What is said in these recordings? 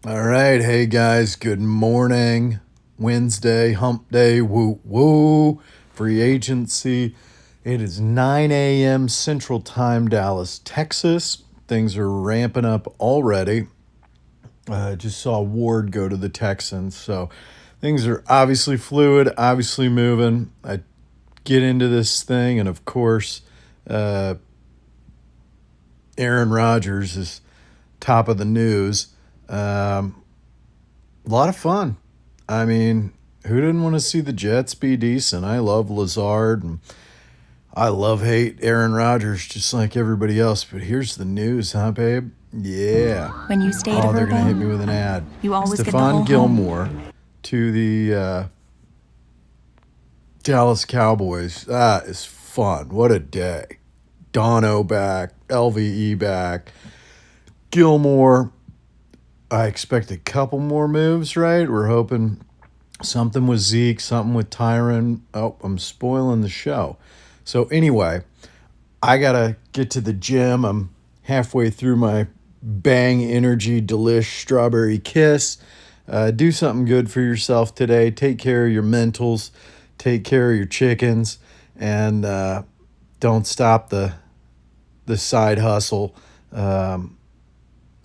All right. Hey, guys. Good morning. Wednesday, hump day. Woo, woo. Free agency. It is 9 a.m. Central Time, Dallas, Texas. Things are ramping up already. Just saw Ward go to the Texans. So things are obviously fluid, obviously moving. I get into this thing, and of course, uh, Aaron Rodgers is top of the news. Um, a lot of fun. I mean, who didn't want to see the Jets be decent? I love Lazard and I love hate Aaron Rodgers just like everybody else. But here's the news, huh, babe? Yeah. When you stay to Oh, they're going to hit Burbank, me with an ad. you always get the Stephon whole home. Gilmore to the Dallas Cowboys. That is fun. What a day. Dono back, LVE back, Gilmore. I expect a couple more moves, right? We're hoping something with Zeke, something with Tyron. Oh, I'm spoiling the show. So, anyway, I got to get to the gym. I'm halfway through my Bang Energy Delish Strawberry Kiss. Do something good for yourself today. Take care of your mentals, take care of your chickens, and don't stop the side hustle.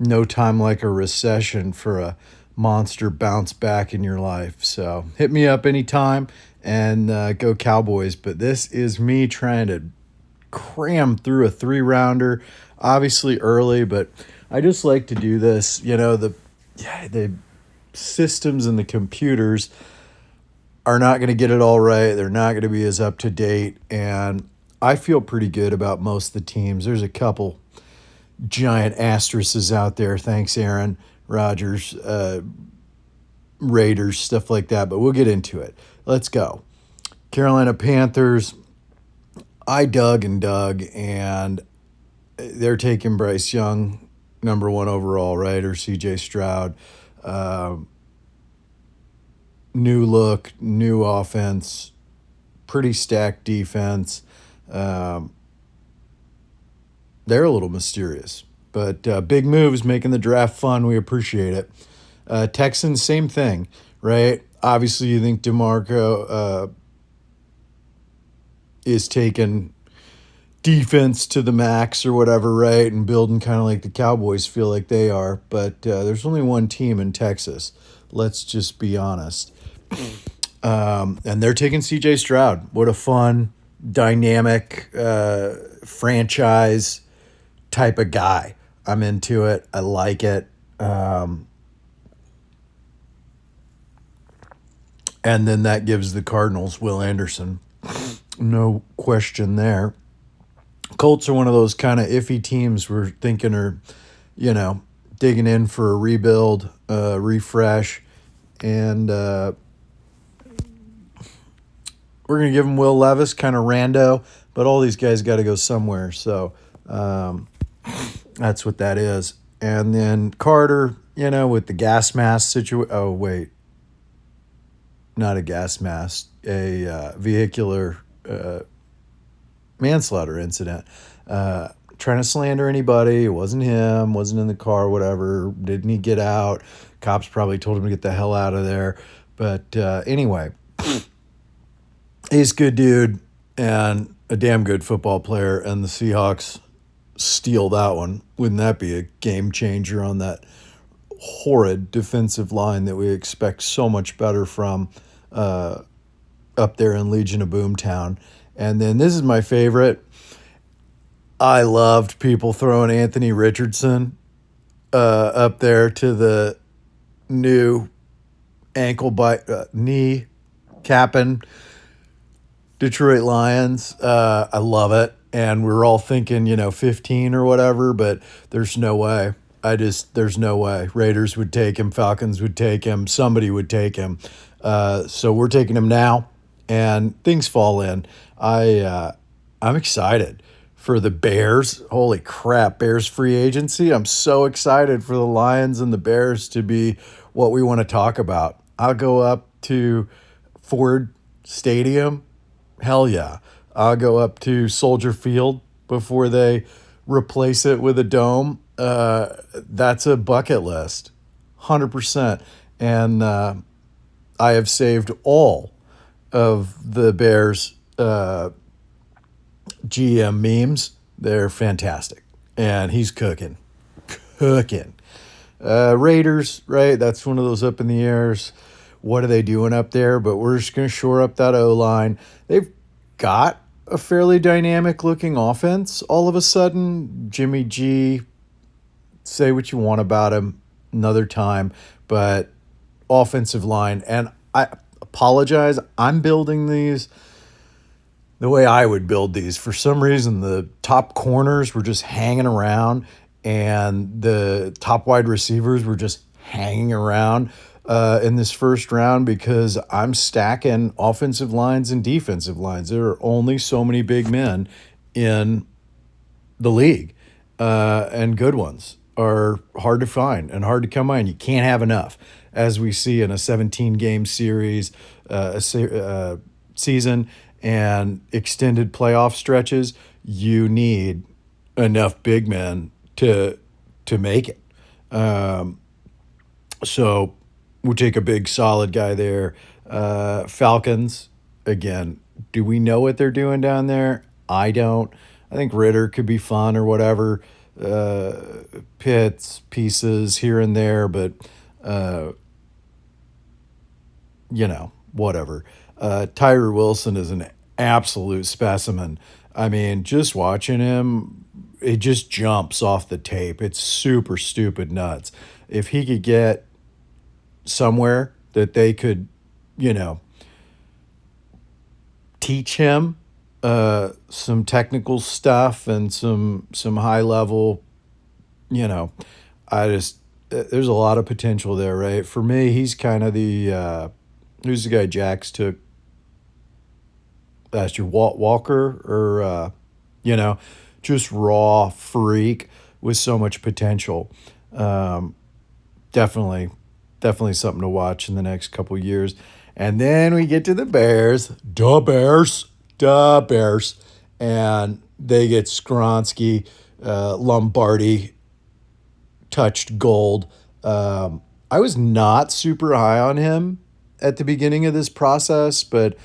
No time like a recession for a monster bounce back in your life. So hit me up anytime and go Cowboys. But this is me trying to cram through a 3 rounder, obviously early, but I just like to do this. The systems and the computers are not going to get it all right. They're not going to be as up to date. And I feel pretty good about most of the teams. There's a couple giant asterisks out there. Thanks, Aaron Rodgers, Raiders, stuff like that. But we'll get into it. Let's go. Carolina Panthers. I dug and dug, and they're taking Bryce Young, number 1 overall, right? Or CJ Stroud. New look, new offense, pretty stacked defense. They're a little mysterious, but big moves making the draft fun. We appreciate it. Texans, same thing, right? Obviously, you think DeMarco is taking defense to the max or whatever, right? And building kind of like the Cowboys feel like they are. But there's only one team in Texas. Let's just be honest. And they're taking CJ Stroud. What a fun, dynamic franchise type of guy. I'm into it. I like it. And then that gives the Cardinals Will Anderson. No question there. Colts are one of those kind of iffy teams we're thinking are, digging in for a rebuild, refresh. And we're going to give them Will Levis, kind of rando. But all these guys got to go somewhere. So that's what that is. And then Carter, with the gas mask situation. Oh, wait. Not a gas mask. A vehicular manslaughter incident. Trying to slander anybody. It wasn't him. Wasn't in the car, whatever. Didn't he get out? Cops probably told him to get the hell out of there. But anyway, he's a good dude and a damn good football player. And the Seahawks steal that one. Wouldn't that be a game changer on that horrid defensive line that we expect so much better from up there in Legion of Boomtown? And then this is my favorite. I loved people throwing Anthony Richardson up there to the new knee capping Detroit Lions. I love it. And we're all thinking, 15 or whatever, but there's no way. There's no way. Raiders would take him. Falcons would take him. Somebody would take him. So we're taking him now, and things fall in. I'm excited for the Bears. Holy crap, Bears free agency. I'm so excited for the Lions and the Bears to be what we want to talk about. I'll go up to Ford Stadium. Hell yeah. I'll go up to Soldier Field before they replace it with a dome. That's a bucket list. 100%. And I have saved all of the Bears GM memes. They're fantastic. And he's cooking. Cooking. Raiders, right? That's one of those up in the airs. What are they doing up there? But we're just going to shore up that O line. They've got a fairly dynamic looking offense all of a sudden. Jimmy G, say what you want about him another time, but offensive line. And I apologize. I'm building these the way I would build these. For some reason, the top corners were just hanging around, and the top wide receivers were just hanging around in this first round because I'm stacking offensive lines and defensive lines. There are only so many big men in the league, and good ones are hard to find and hard to come by, and you can't have enough. As we see in a 17-game series, season, and extended playoff stretches, you need enough big men to make it. So we'll take a big solid guy there. Falcons, again, do we know what they're doing down there? I don't. I think Ritter could be fun or whatever. Pits, pieces here and there, but whatever. Tyree Wilson is an absolute specimen. I mean, just watching him, it just jumps off the tape. It's super stupid nuts. If he could get somewhere that they could, you know, teach him some technical stuff and some high level, I just there's a lot of potential there, right? For me, he's kind of the who's the guy Jax took last year, Walker, or just raw freak with so much potential. Definitely, definitely something to watch in the next couple years. And then we get to the Bears, the Bears, and they get Skronsky, Lombardi, touched gold. I was not super high on him at the beginning of this process, but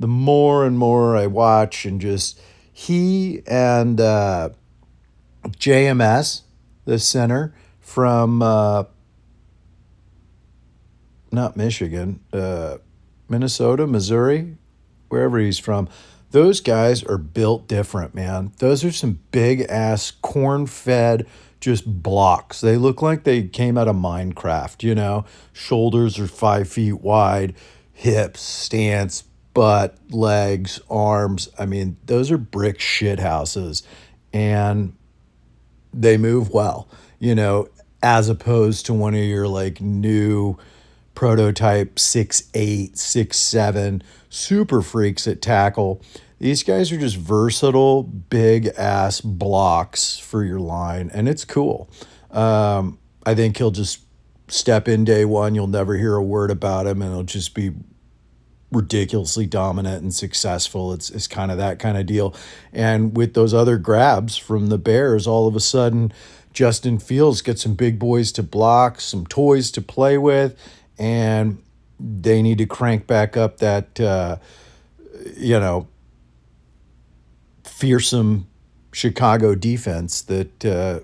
the more and more I watch and just he and JMS, the center from not Michigan, Minnesota, Missouri, wherever he's from. Those guys are built different, man. Those are some big ass corn fed just blocks. They look like they came out of Minecraft, Shoulders are 5 feet wide, hips, stance, butt, legs, arms. I mean, those are brick shit houses. And they move well, as opposed to one of your like new prototype 6'8", 6'7", super freaks at tackle. These guys are just versatile, big ass blocks for your line, and it's cool. I think he'll just step in day one. You'll never hear a word about him, and he'll just be ridiculously dominant and successful. It's kind of that kind of deal. And with those other grabs from the Bears, all of a sudden, Justin Fields gets some big boys to block, some toys to play with, and they need to crank back up that, fearsome Chicago defense that,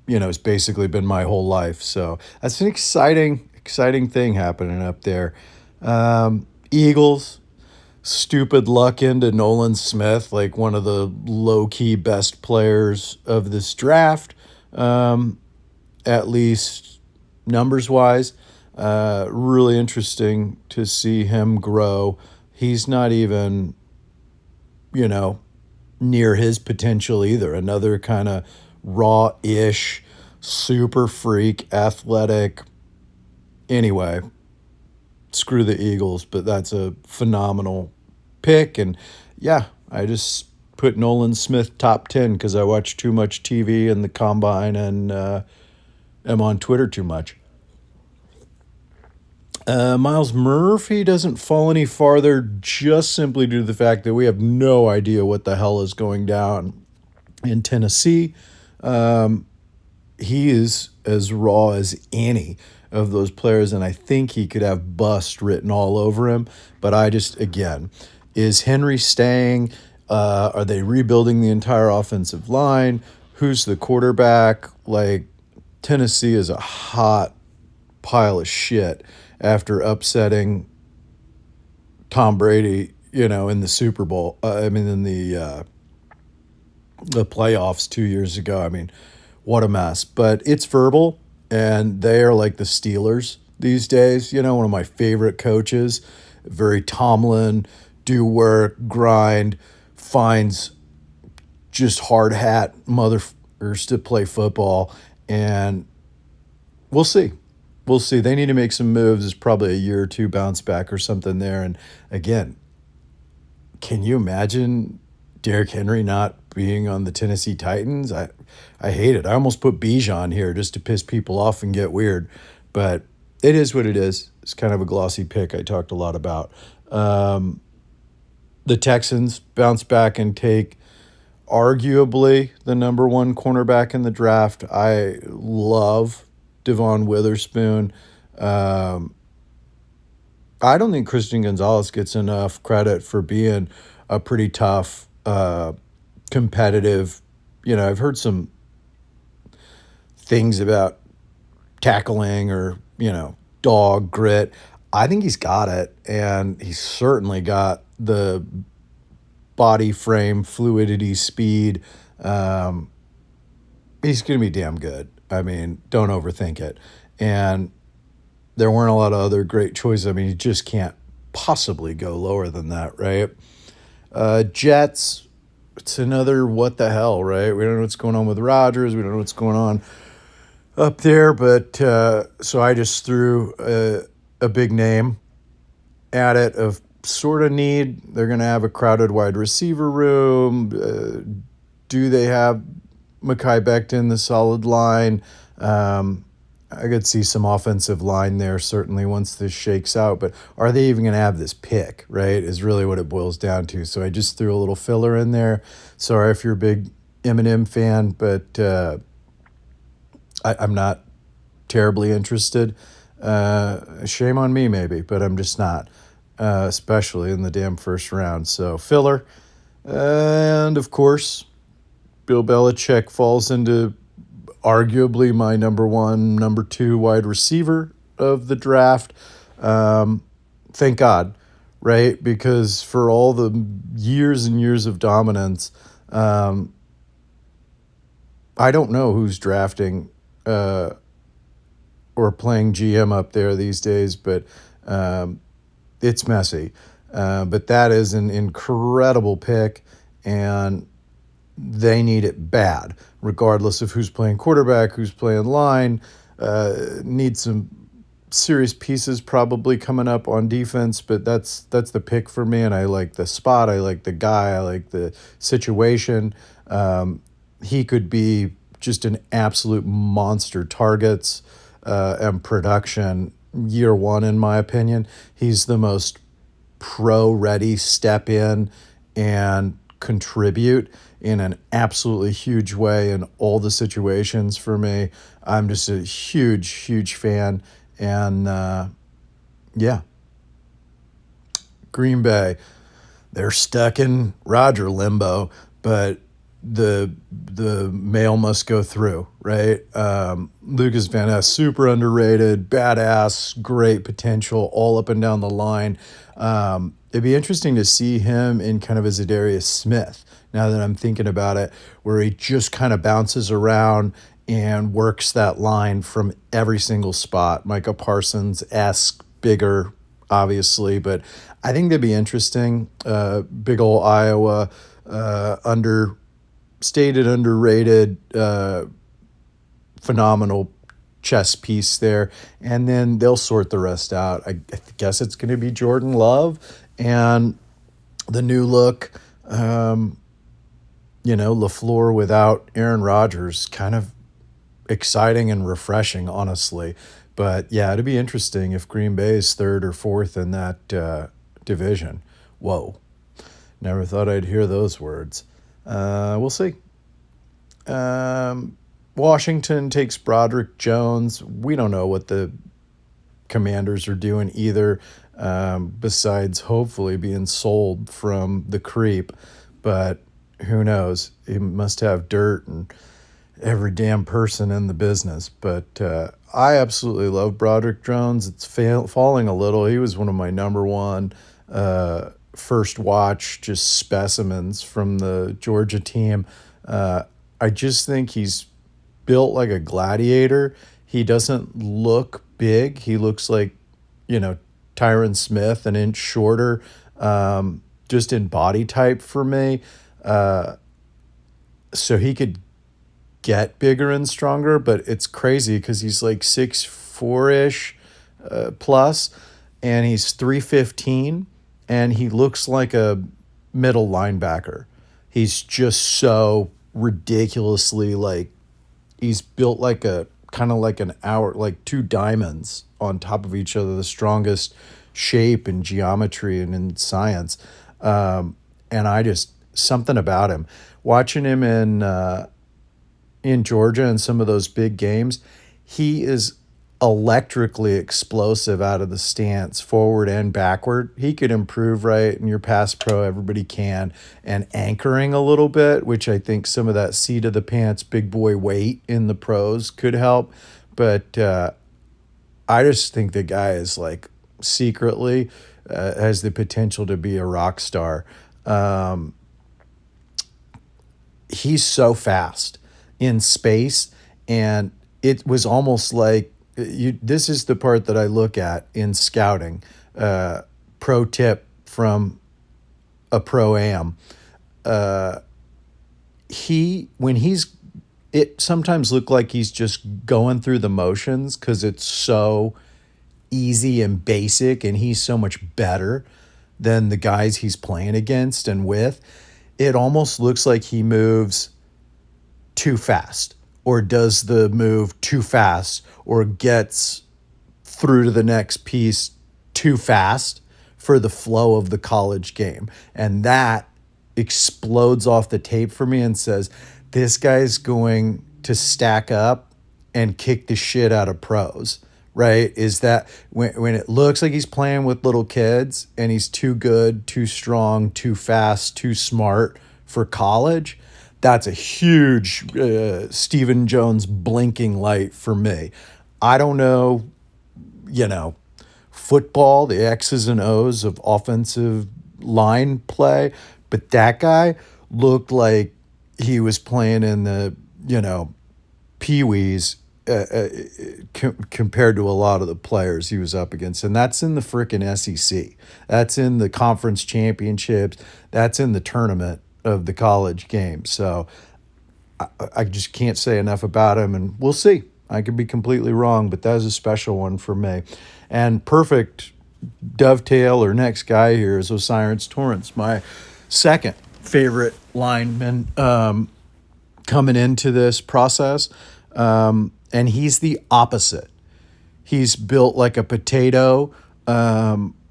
has basically been my whole life. So that's an exciting thing happening up there. Eagles, stupid luck into Nolan Smith, like one of the low-key best players of this draft, at least numbers-wise. Really interesting to see him grow. He's not even, near his potential either. Another kind of raw-ish, super freak, athletic. Anyway, screw the Eagles, but that's a phenomenal pick. And yeah, I just put Nolan Smith top 10 because I watch too much TV in the combine and am on Twitter too much. Miles Murphy doesn't fall any farther just simply due to the fact that we have no idea what the hell is going down in Tennessee. he is as raw as any of those players, and I think he could have bust written all over him. But I just, again, is Henry staying? Are they rebuilding the entire offensive line? Who's the quarterback? Like, Tennessee is a hot pile of shit after upsetting Tom Brady, in the Super Bowl. In the playoffs 2 years ago. I mean, what a mess. But it's verbal, and they are like the Steelers these days. One of my favorite coaches, very Tomlin, do work, grind, finds just hard hat motherfuckers to play football, and we'll see. We'll see. They need to make some moves. It's probably a year or two bounce back or something there. And again, can you imagine Derrick Henry not being on the Tennessee Titans? I hate it. I almost put Bijan here just to piss people off and get weird, but it is what it is. It's kind of a glossy pick I talked a lot about. The Texans bounce back and take arguably the number one cornerback in the draft. I love Devon Witherspoon. I don't think Christian Gonzalez gets enough credit for being a pretty tough, competitive. I've heard some things about tackling or, dog grit. I think he's got it, and he's certainly got the body frame, fluidity, speed. He's going to be damn good. I mean, don't overthink it. And there weren't a lot of other great choices. I mean, you just can't possibly go lower than that, right? Jets, it's another what the hell, right? We don't know what's going on with Rodgers. We don't know what's going on up there. But so I just threw a big name at it of sort of need. They're going to have a crowded wide receiver room. Do they have Mekhi Becton, the solid line? I could see some offensive line there, certainly, once this shakes out. But are they even going to have this pick, right, is really what it boils down to. So I just threw a little filler in there. Sorry if you're a big Eminem fan, but I'm not terribly interested. Shame on me, maybe, but I'm just not, especially in the damn first round. So filler. And, of course, Bill Belichick falls into arguably my number one, number two wide receiver of the draft. Thank God, right? Because for all the years and years of dominance, I don't know who's drafting or playing GM up there these days, but it's messy. But that is an incredible pick, and they need it bad, regardless of who's playing quarterback, who's playing line. Need some serious pieces probably coming up on defense, but that's the pick for me, and I like the spot, I like the guy, I like the situation. He could be just an absolute monster targets and production year one, in my opinion. He's the most pro-ready step in and contribute in an absolutely huge way in all the situations for me. I'm just a huge, huge fan. And yeah, Green Bay, they're stuck in Roger limbo, but the mail must go through, right? Lucas Van Ness, super underrated, badass, great potential all up and down the line. It'd be interesting to see him in kind of a Zadarius Smith, now that I'm thinking about it, where he just kind of bounces around and works that line from every single spot. Micah Parsons-esque, bigger, obviously, but I think that'd be interesting. Big ol' Iowa, understated, underrated, phenomenal chess piece there, and then they'll sort the rest out. I guess it's going to be Jordan Love and the new look. LaFleur without Aaron Rodgers, kind of exciting and refreshing, honestly. But yeah, it'd be interesting if Green Bay is third or fourth in that division. Whoa. Never thought I'd hear those words. We'll see. Washington takes Broderick Jones. We don't know what the Commanders are doing either, besides hopefully being sold from the creep. But who knows? He must have dirt and every damn person in the business. But I absolutely love Broderick Jones. It's falling a little. He was one of my number one first watch, just specimens from the Georgia team. I just think he's built like a gladiator. He doesn't look big. He looks like, you know, Tyron Smith, an inch shorter, just in body type for me. So he could get bigger and stronger, but it's crazy because he's like 6'4" ish plus, and he's 315, and he looks like a middle linebacker. He's just so ridiculously like he's built like a kind of like an hour like two diamonds on top of each other, the strongest shape and geometry and in science. And I just something about him, watching him in Georgia in some of those big games, he is electrically explosive out of the stance, forward and backward. He could improve, right? In your pass pro, everybody can. And anchoring a little bit, which I think some of that seat of the pants, big boy weight in the pros could help. But I just think the guy is like secretly has the potential to be a rock star. He's so fast in space, and it was almost like this is the part that I look at in scouting. Pro tip from a pro-am. When he's it sometimes look like he's just going through the motions because it's so easy and basic, and he's so much better than the guys he's playing against and with. It almost looks like he moves too fast, or does the move too fast, or gets through to the next piece too fast for the flow of the college game. And that explodes off the tape for me and says, this guy's going to stack up and kick the shit out of pros, right? Is that when it looks like he's playing with little kids and he's too good, too strong, too fast, too smart for college, that's a huge Stephen Jones blinking light for me. I don't know, football, the X's and O's of offensive line play, but that guy looked like he was playing in the, Pee-wees compared to a lot of the players he was up against. And that's in the frickin' SEC. That's in the conference championships. That's in the tournament of the college game. So I just can't say enough about him, and we'll see. I could be completely wrong, but that was a special one for me. And perfect dovetail or next guy here is O'Cyrus Torrence, my second favorite lineman coming into this process. And he's the opposite. He's built like a potato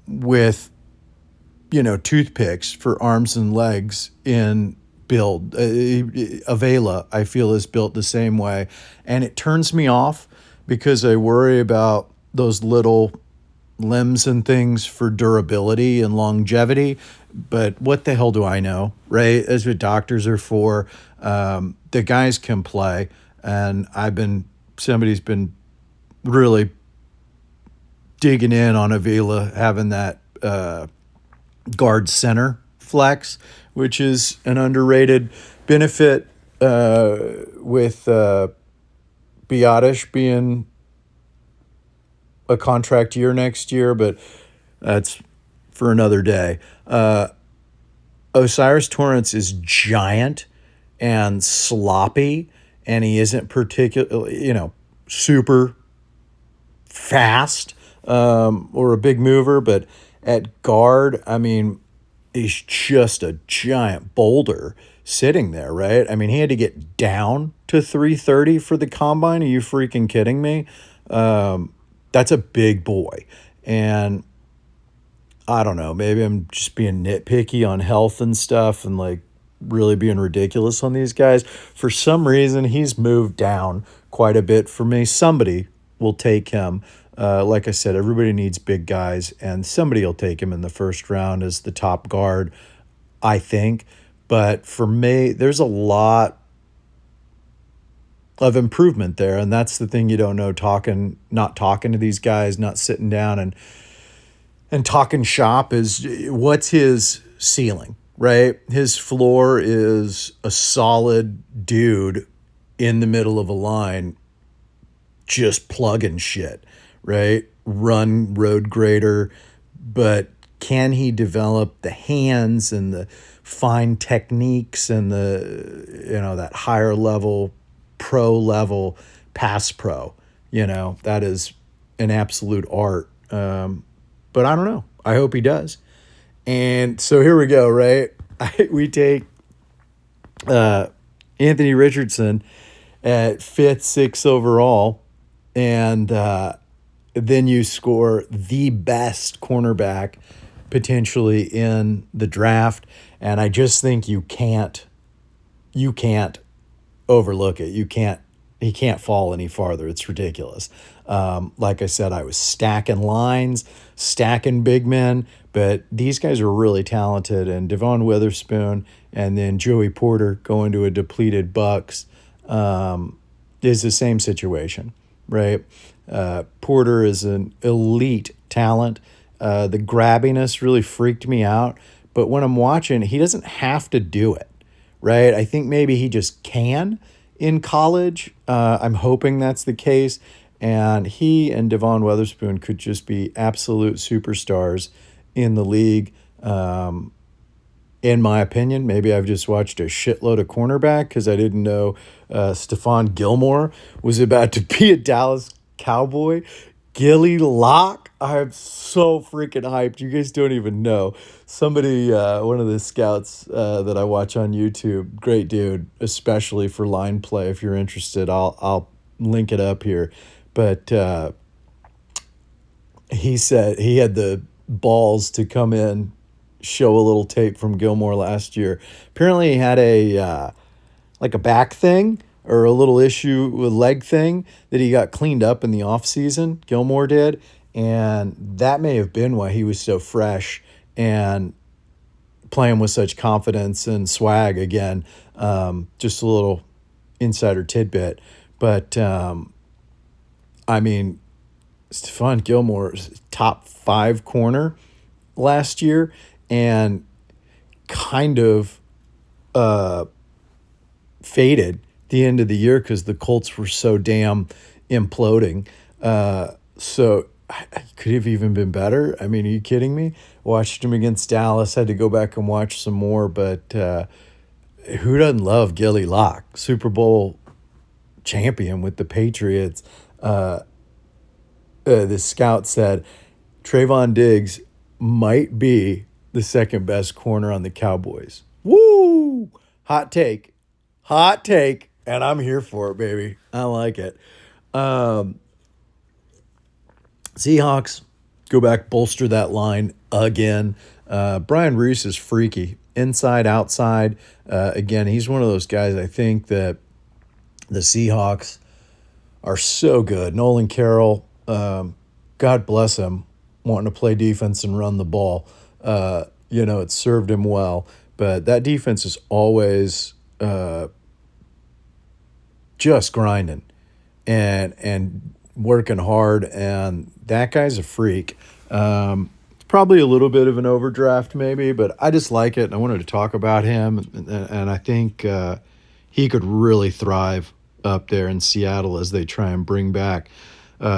with, toothpicks for arms and legs in build. Avila, I feel, is built the same way. And it turns me off because I worry about those little limbs and things for durability and longevity. But what the hell do I know, right? That's what doctors are for. The guys can play. And somebody's been really digging in on Avila having that guard center flex, which is an underrated benefit with Biotish being a contract year next year, but that's for another day. O'Cyrus Torrence is giant and sloppy, and he isn't particularly, super fast or a big mover, but at guard, I mean, he's just a giant boulder sitting there, right? I mean, he had to get down to 330 for the combine. Are you freaking kidding me? That's a big boy. And I don't know, maybe I'm just being nitpicky on health and stuff and like really being ridiculous on these guys. For some reason, he's moved down quite a bit for me. Somebody will take him. Like I said, everybody needs big guys, and somebody will take him in the first round as the top guard, I think. But for me, there's a lot of improvement there, and that's the thing you don't know, not talking to these guys, not sitting down and talking shop, is what's his ceiling, right? His floor is a solid dude in the middle of a line just plugging shit, right? Run road grader, but can he develop the hands and the fine techniques and that higher level, pro level pass pro? That is an absolute art. But I don't know. I hope he does. And so here we go, right? We take Anthony Richardson at fifth, sixth overall, and then you score the best cornerback potentially in the draft. And I just think you can't overlook it. He can't fall any farther. It's ridiculous. Like I said, I was stacking lines, stacking big men, but these guys are really talented. And Devon Witherspoon and then Joey Porter going to a depleted Bucks is the same situation, right? Porter is an elite talent. The grabbiness really freaked me out. But when I'm watching, he doesn't have to do it, right? I think maybe he just can in college. I'm hoping that's the case. And he and Devon Witherspoon could just be absolute superstars in the league. In my opinion, maybe I've just watched a shitload of cornerback because I didn't know Stephon Gilmore was about to be a Dallas Cowboy. Gilly Lock, I'm so freaking hyped. You guys don't even know. Somebody, one of the scouts that I watch on YouTube, great dude, especially for line play. If you're interested, I'll link it up here. But he said he had the balls to come in, show a little tape from Gilmore last year. Apparently he had a back thing or a little issue with leg thing that he got cleaned up in the offseason, Gilmore did, and that may have been why he was so fresh and playing with such confidence and swag again. Just a little insider tidbit. But, I mean, Stephon Gilmore's top 5 corner last year and kind of faded the end of the year because the Colts were so damn imploding. So I could have even been better. I mean, are you kidding me? Watched him against Dallas. Had to go back and watch some more. But who doesn't love Gilly Lock? Super Bowl champion with the Patriots. The scout said Trayvon Diggs might be the second best corner on the Cowboys. Woo! Hot take. And I'm here for it, baby. I like it. Seahawks, go back, bolster that line again. Brian Reese is freaky. Inside, outside. Again, he's one of those guys I think that the Seahawks are so good. Nolan Carroll, God bless him, wanting to play defense and run the ball. It served him well. But that defense is always just grinding and working hard, and that guy's a freak. It's probably a little bit of an overdraft maybe, but I just like it, and I wanted to talk about him, and I think he could really thrive up there in Seattle as they try and bring back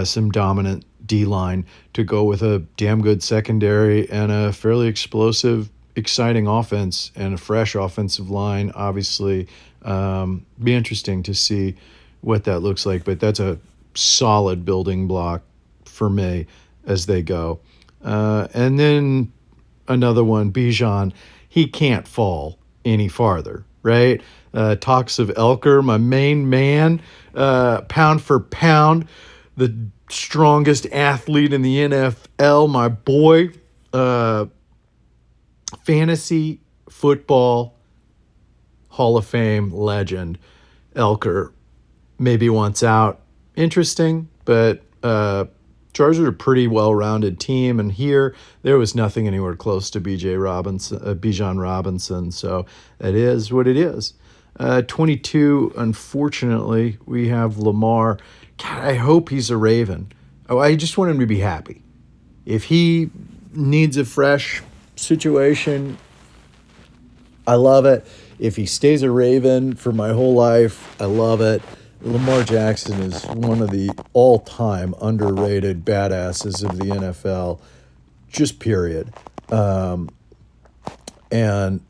some dominant D-line to go with a damn good secondary and a fairly explosive, exciting offense and a fresh offensive line. Obviously, be interesting to see what that looks like, but that's a solid building block for me as they go. And then another one, Bijan, he can't fall any farther, right? Talks of Elker, my main man, pound for pound, the strongest athlete in the NFL, my boy. Fantasy football Hall of Fame legend Elker maybe wants out. Interesting, but Chargers are a pretty well-rounded team, and here there was nothing anywhere close to Bijan Robinson. So that is what it is. 22. Unfortunately, we have Lamar. God, I hope he's a Raven. Oh, I just want him to be happy. If he needs a fresh situation, I love it. If he stays a Raven for my whole life, I love it. Lamar Jackson is one of the all-time underrated badasses of the NFL, just period. And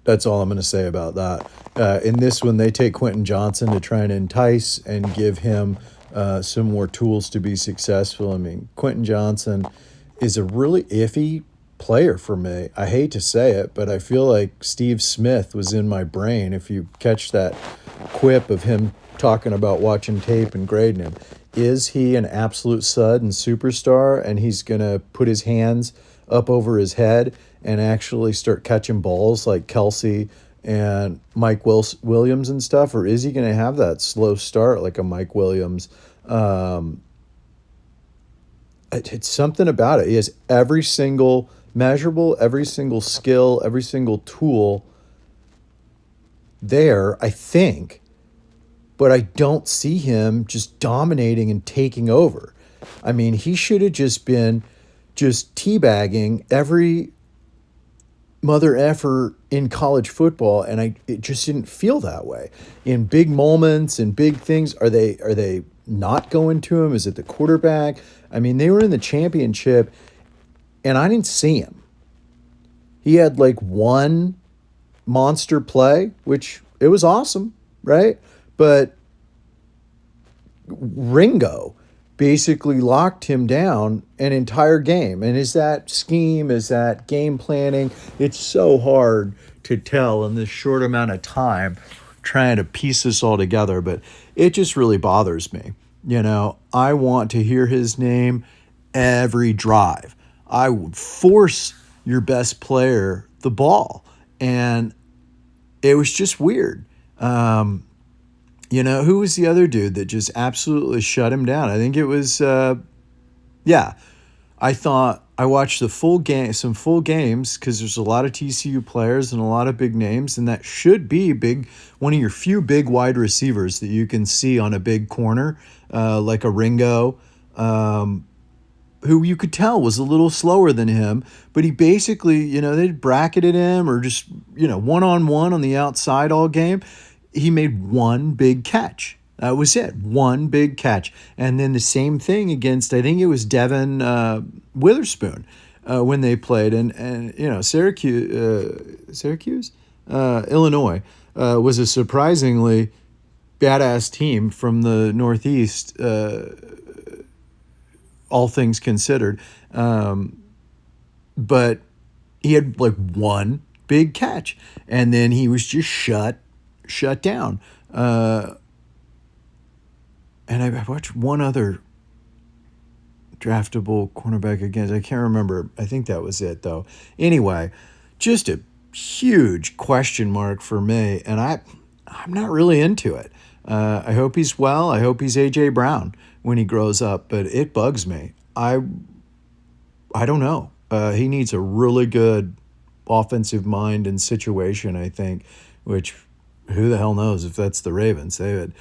that's all I'm going to say about that. In this one, they take Quentin Johnson to try and entice and give him some more tools to be successful. I mean, Quentin Johnson is a really iffy player for me. I hate to say it, but I feel like Steve Smith was in my brain. If you catch that quip of him talking about watching tape and grading him, is he an absolute stud and superstar, and he's going to put his hands up over his head and actually start catching balls like Kelsey and Mike Williams and stuff, or is he going to have that slow start like a Mike Williams? It's something about it. He has every single measurable, every single skill, every single tool there, I think, but I don't see him just dominating and taking over. I mean, he should have just been just teabagging every mother effer in college football, and it just didn't feel that way. In big moments and big things, are they not going to him? Is it the quarterback? I mean, they were in the championship, and I didn't see him. He had like one monster play, which it was awesome, right? But Ringo basically locked him down an entire game. And is that scheme? Is that game planning? It's so hard to tell in this short amount of time trying to piece this all together, but it just really bothers me. You know, I want to hear his name every drive. I would force your best player the ball. And it was just weird. You know, who was the other dude that just absolutely shut him down? I think it was, I thought I watched the full game, some full games, because there's a lot of TCU players and a lot of big names, and that should be one of your few big wide receivers that you can see on a big corner, like a Ringo, who you could tell was a little slower than him, but he basically, you know, they bracketed him or just, you know, one-on-one on the outside all game. He made one big catch. That was it. One big catch. And then the same thing against, I think it was Devin Witherspoon when they played. And you know, Syracuse, Illinois was a surprisingly badass team from the Northeast, all things considered. But he had like one big catch. And then he was just shut down. And I watched one other draftable cornerback against. I can't remember. I think that was it, though. Anyway, just a huge question mark for me, and I'm not really into it. I hope he's well. I hope he's A.J. Brown when he grows up, but it bugs me. I don't know. He needs a really good offensive mind and situation, I think, which who the hell knows if that's the Ravens. They had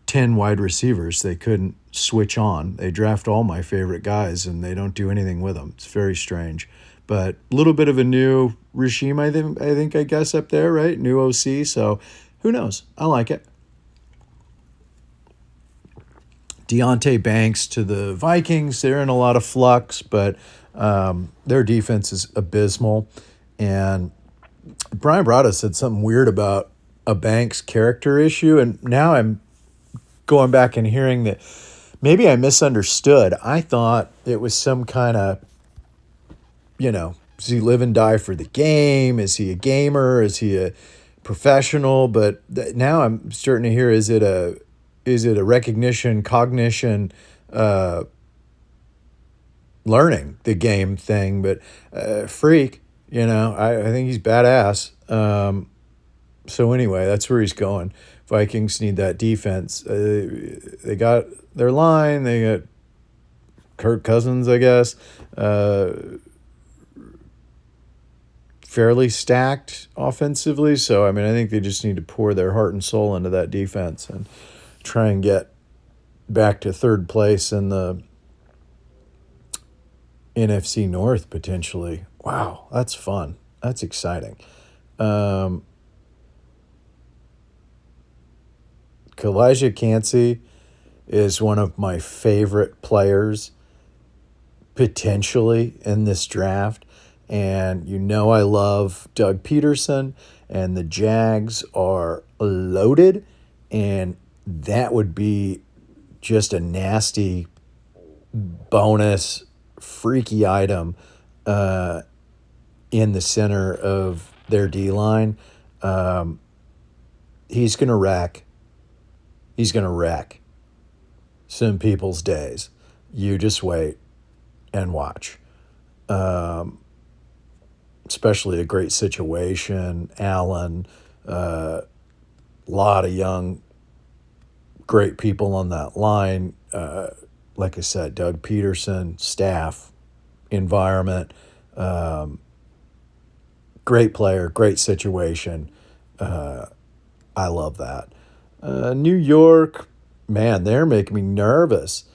10 wide receivers they couldn't switch on. They draft all my favorite guys, and they don't do anything with them. It's very strange. But a little bit of a new regime, I guess, up there, right? New OC, so who knows? I like it. Deonte Banks to the Vikings. They're in a lot of flux, but their defense is abysmal. And Brian Brada said something weird about a Banks character issue, and now I'm going back and hearing that maybe I misunderstood. I thought it was some kind of, you know, does he live and die for the game? Is he a gamer? Is he a professional? But now I'm starting to hear, is it a recognition, cognition, learning the game thing? But freak, you know, I think he's badass. So anyway, that's where he's going. Vikings need that defense. They got their line. They got Kirk Cousins, I guess. Uh, Fairly stacked offensively. So, I mean, I think they just need to pour their heart and soul into that defense and try and get back to third place in the NFC North potentially. Wow, that's fun. That's exciting. Um, Kalijah Cansey is one of my favorite players potentially in this draft. And you know I love Doug Peterson, and the Jags are loaded, and that would be just a nasty bonus, freaky item uh, in the center of their D line. Um, he's gonna wreck. He's gonna wreck some people's days. You just wait and watch. Um, Especially a great situation. Allen, a lot of young, great people on that line. Like I said, Doug Peterson, staff, environment, um, great player, great situation. I love that. New York, man, they're making me nervous.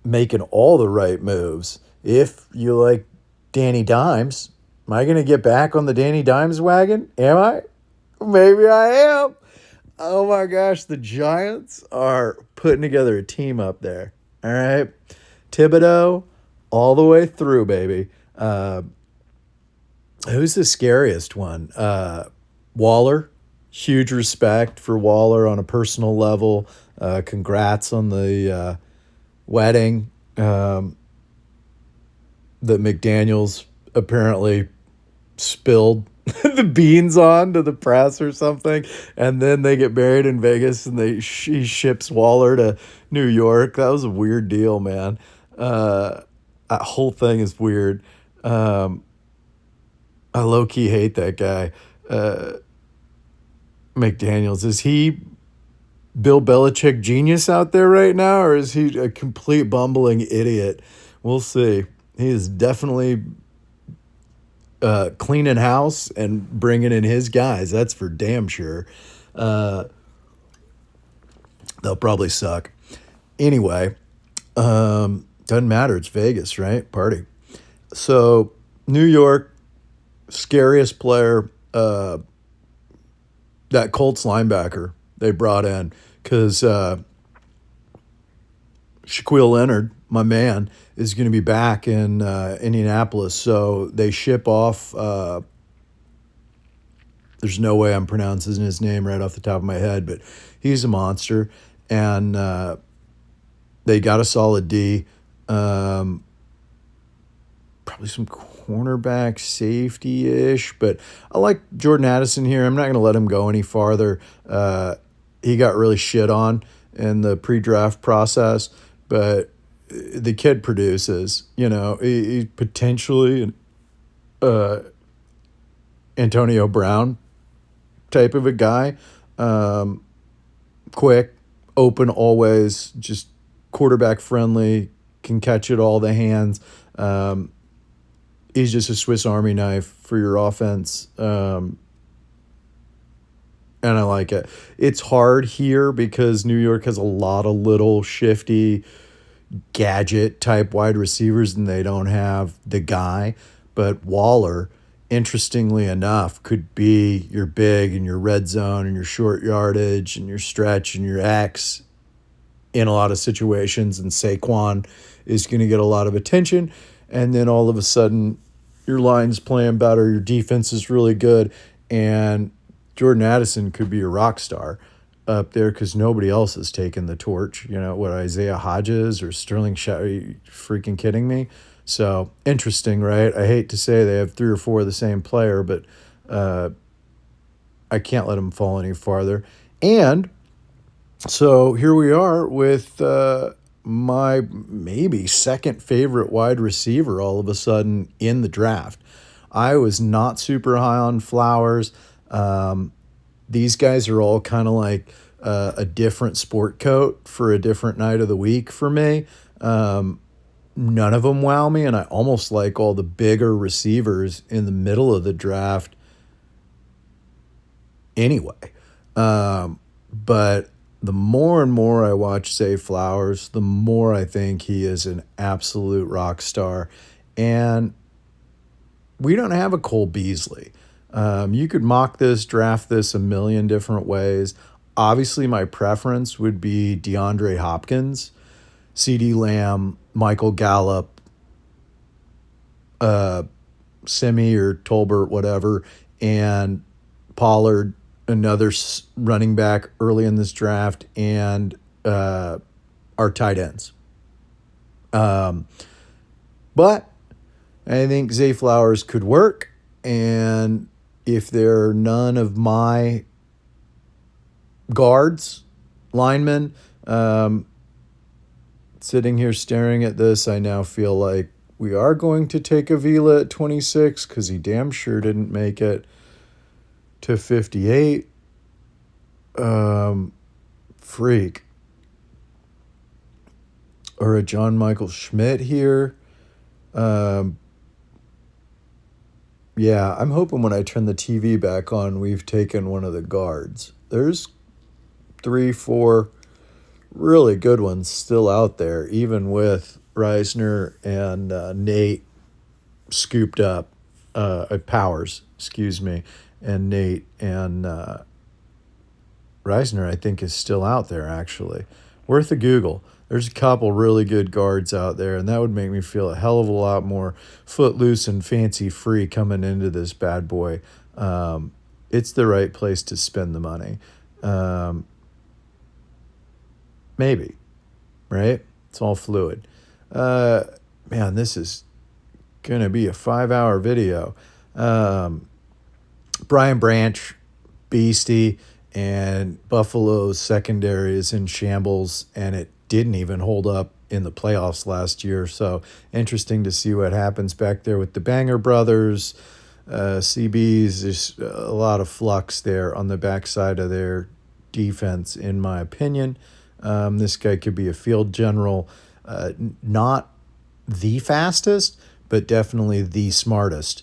Making all the right moves. If you like Danny Dimes, am I going to get back on the Danny Dimes wagon? Am I? Maybe I am. Oh my gosh, the Giants are putting together a team up there. All right. Thibodeau, all the way through, baby. Who's the scariest one? Waller. Huge respect for Waller on a personal level. Congrats on the wedding that McDaniels apparently spilled the beans on to the press or something, and then they get married in Vegas, and he ships Waller to New York. That was a weird deal, man. That whole thing is weird. I low key hate that guy. McDaniels, is he Bill Belichick genius out there right now, or is he a complete bumbling idiot? We'll see. He is definitely cleaning house and bringing in his guys. That's for damn sure. They'll probably suck. Anyway, doesn't matter. It's Vegas, right? Party. So, New York, scariest player, that Colts linebacker they brought in, because Shaquille Leonard, my man, is going to be back in Indianapolis. So they ship off. There's no way I'm pronouncing his name right off the top of my head, but he's a monster. And they got a solid D. Probably some cornerback safety-ish, but I like Jordan Addison here. I'm not going to let him go any farther. He got really shit on in the pre-draft process, but the kid produces. He potentially Antonio Brown type of a guy. Quick, open always, just quarterback friendly, can catch it all the hands. He's just a Swiss Army knife for your offense. And I like it. It's hard here because New York has a lot of little shifty gadget type wide receivers, and they don't have the guy. But Waller, interestingly enough, could be your big and your red zone and your short yardage and your stretch and your X in a lot of situations. And Saquon is going to get a lot of attention. And then all of a sudden, your line's playing better, your defense is really good, and Jordan Addison could be a rock star up there because nobody else has taken the torch. What, Isaiah Hodges or Sterling Are you freaking kidding me? So, interesting, right? I hate to say they have 3 or 4 of the same player, but I can't let them fall any farther. And so here we are with my maybe second favorite wide receiver all of a sudden in the draft. I was not super high on Flowers. These guys are all kind of like a different sport coat for a different night of the week for me. None of them wow me, and I almost like all the bigger receivers in the middle of the draft anyway. But the more and more I watch Zay Flowers, the more I think he is an absolute rock star. And we don't have a Cole Beasley. You could mock this, draft this a million different ways. Obviously, my preference would be DeAndre Hopkins, CeeDee Lamb, Michael Gallup, Simi or Tolbert, whatever, and Pollard, another running back early in this draft, and our tight ends. But I think Zay Flowers could work, and if there are none of my guards, linemen, sitting here staring at this, I now feel like we are going to take Avila at 26 because he damn sure didn't make it to 58. Freak. Or a John Michael Schmidt here. Yeah, I'm hoping when I turn the TV back on, we've taken one of the guards. There's 3, 4 really good ones still out there, even with Reisner and Nate scooped up, Powers, excuse me, and Nate and Reisner, I think, is still out there, actually. Worth a Google. There's a couple really good guards out there, and that would make me feel a hell of a lot more footloose and fancy-free coming into this bad boy. It's the right place to spend the money. Maybe, right? It's all fluid. Man, this is going to be a 5-hour video. Brian Branch, beastie, and Buffalo's secondary is in shambles, and it didn't even hold up in the playoffs last year. So interesting to see what happens back there with the Banger brothers. CBs, there's a lot of flux there on the backside of their defense, in my opinion. This guy could be a field general, not the fastest, but definitely the smartest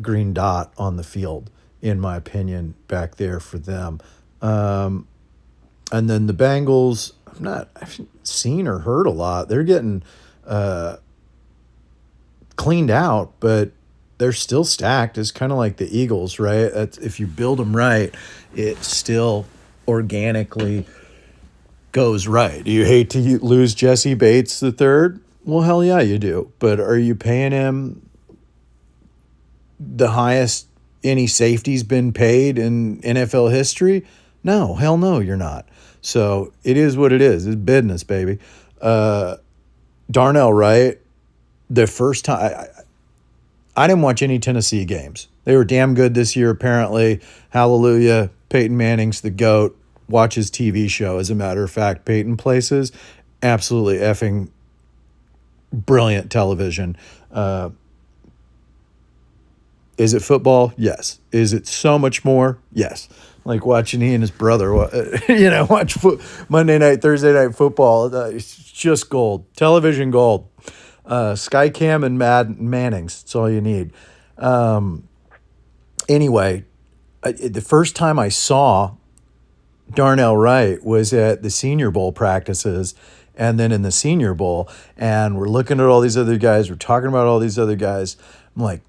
green dot on the field, in my opinion, back there for them. And then the Bengals, I haven't seen or heard a lot. They're getting cleaned out, but they're still stacked. It's kind of like the Eagles, right? If you build them right, it still organically goes right. Do you hate to lose Jesse Bates the third? Well, hell yeah, you do. But are you paying him the highest any safety's been paid in NFL history? No, hell no, you're not. So it is what it is. It's business, baby. Darnell Wright, the first time I didn't watch any Tennessee games. They were damn good this year, apparently. Hallelujah. Peyton Manning's the GOAT. Watch his TV show. As a matter of fact, Peyton Places, absolutely effing brilliant television. Is it football? Yes. Is it so much more? Yes. Like watching he and his brother, watch Monday night, Thursday night football. It's just gold. Television gold. Skycam and Mannings. That's all you need. Anyway, the first time I saw Darnell Wright was at the Senior Bowl practices, and then in the Senior Bowl, and we're looking at all these other guys. We're talking about all these other guys. I'm like,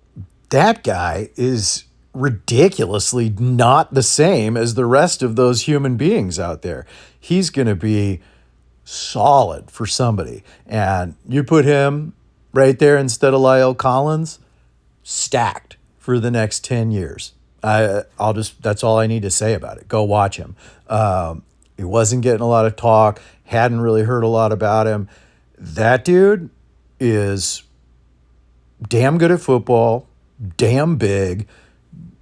that guy is ridiculously not the same as the rest of those human beings out there. He's going to be solid for somebody. And you put him right there instead of Lyle Collins, stacked for the next 10 years. That's all I need to say about it. Go watch him. He wasn't getting a lot of talk, hadn't really heard a lot about him. That dude is damn good at football, damn big,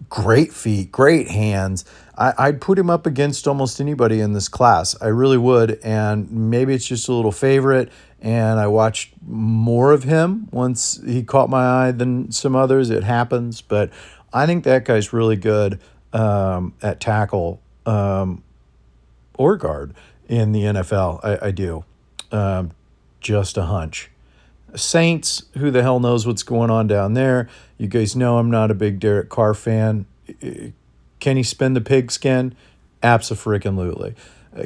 great feet, great hands. I'd put him up against almost anybody in this class. I really would. And maybe it's just a little favorite. And I watched more of him once he caught my eye than some others. It happens. But I think that guy's really good. at tackle or guard in the NFL. I do. Um, just a hunch. Saints, who the hell knows what's going on down there? You guys know I'm not a big Derek Carr fan. Can he spin the pigskin? Abso-freaking-lutely.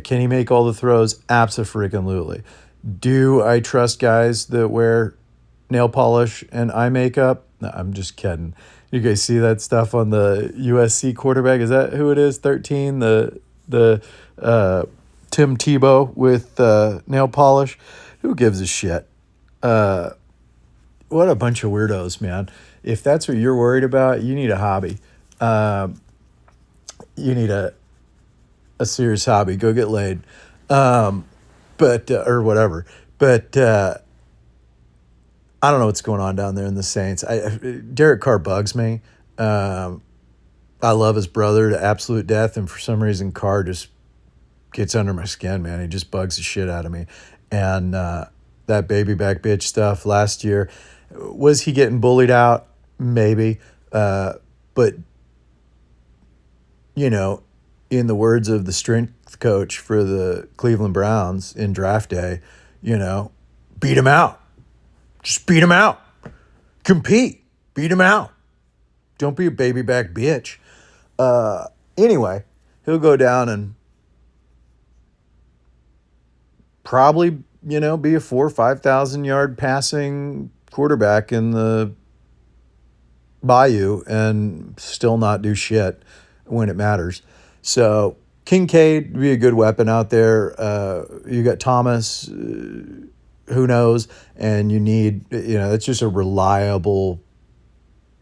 Can he make all the throws? Abso-freaking-lutely. Do I trust guys that wear nail polish and eye makeup? No, I'm just kidding. You guys see that stuff on the USC quarterback? Is that who it is? 13, the Tim Tebow with nail polish. Who gives a shit? What a bunch of weirdos, man. If that's what you're worried about, you need a hobby. You need a serious hobby. Go get laid. But or whatever. But I don't know what's going on down there in the Saints. Derek Carr bugs me. I love his brother to absolute death, and for some reason, Carr just gets under my skin, man. He just bugs the shit out of me. And that baby back bitch stuff last year, was he getting bullied out? Maybe. But, you know, in the words of the strength coach for the Cleveland Browns in draft day, you know, beat him out. Just beat him out. Compete. Beat him out. Don't be a baby back bitch. Anyway, he'll go down and probably, you know, be a 4,000 or 5,000 yard passing quarterback in the Bayou and still not do shit when it matters. So Kincaid would be a good weapon out there. You got Thomas, who knows, and you need, you know, that's just a reliable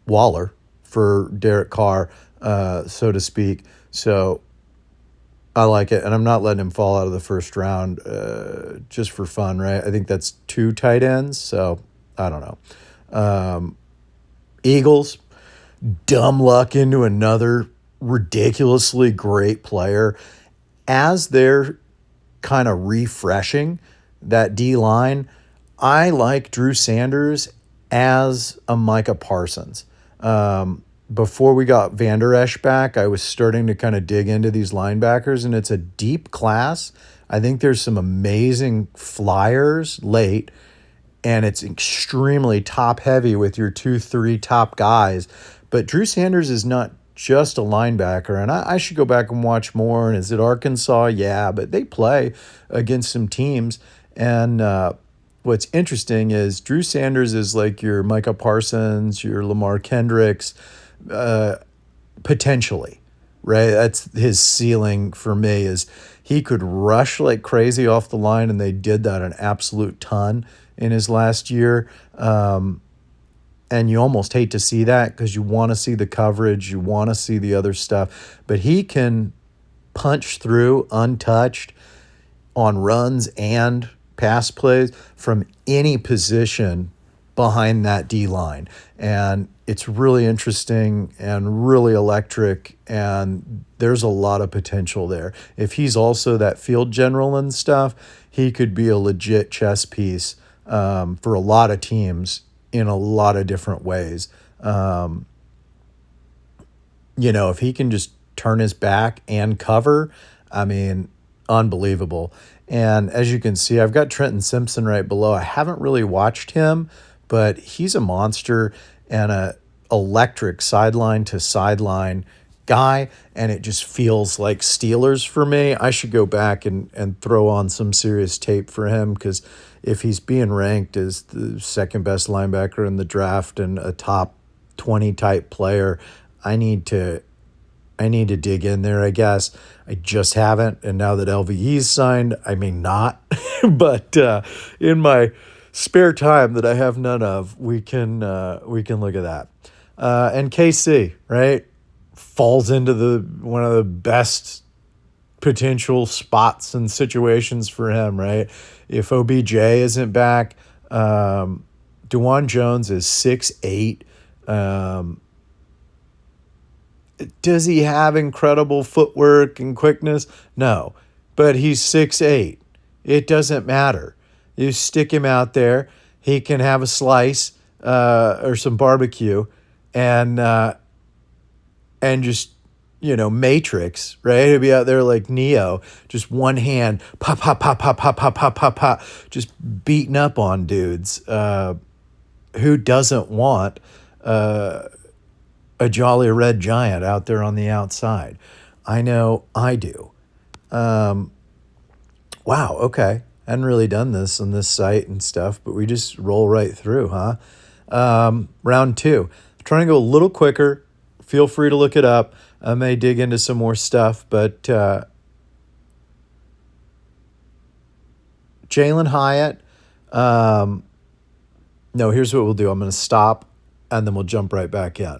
Waller for Derek Carr, so to speak. So I like it, and I'm not letting him fall out of the first round just for fun, right? I think that's 2 tight ends, so I don't know. Eagles, dumb luck into another ridiculously great player. As they're kind of refreshing that D-line, I like Drew Sanders as a Micah Parsons. Before we got Van Der Esch back, I was starting to kind of dig into these linebackers, and it's a deep class. I think there's some amazing flyers late, and it's extremely top-heavy with your 2-3 top guys. But Drew Sanders is not just a linebacker, and I should go back and watch more. And is it Arkansas? Yeah, but they play against some teams. And what's interesting is Drew Sanders is like your Micah Parsons, your Lamar Kendricks, potentially, right? That's his ceiling for me, is he could rush like crazy off the line, and they did that an absolute ton in his last year. And you almost hate to see that because you want to see the coverage, you want to see the other stuff. But he can punch through untouched on runs and pass plays from any position behind that D-line. And it's really interesting and really electric, and there's a lot of potential there. If he's also that field general and stuff, he could be a legit chess piece for a lot of teams in a lot of different ways. You know, if he can just turn his back and cover, I mean, unbelievable. And as you can see, I've got Trenton Simpson right below. I haven't really watched him, but he's a monster and a electric sideline to sideline guy, and it just feels like Steelers for me. I should go back and throw on some serious tape for him, because if he's being ranked as the second best linebacker in the draft and a top 20 type player, I need to dig in there, I guess. I just haven't, and now that LVE's signed, I may not. But in my spare time that I have none of, we can look at that. And KC, right, falls into one of the best potential spots and situations for him, right? If OBJ isn't back, DeJuan Jones is 6'8". Does he have incredible footwork and quickness? No, but he's 6'8". It doesn't matter. You stick him out there, he can have a slice or some barbecue, and just Matrix, right? He'd be out there like Neo, just one hand, pop, pop, pop, pop, pop, pop, pop, pop, pop, just beating up on dudes. Who doesn't want a jolly red giant out there on the outside? I know I do. Wow, okay. Hadn't really done this on this site and stuff, but we just roll right through, huh? Round two. Trying to go a little quicker. Feel free to look it up. I may dig into some more stuff, but Jalen Hyatt. No, here's what we'll do. I'm going to stop, and then we'll jump right back in.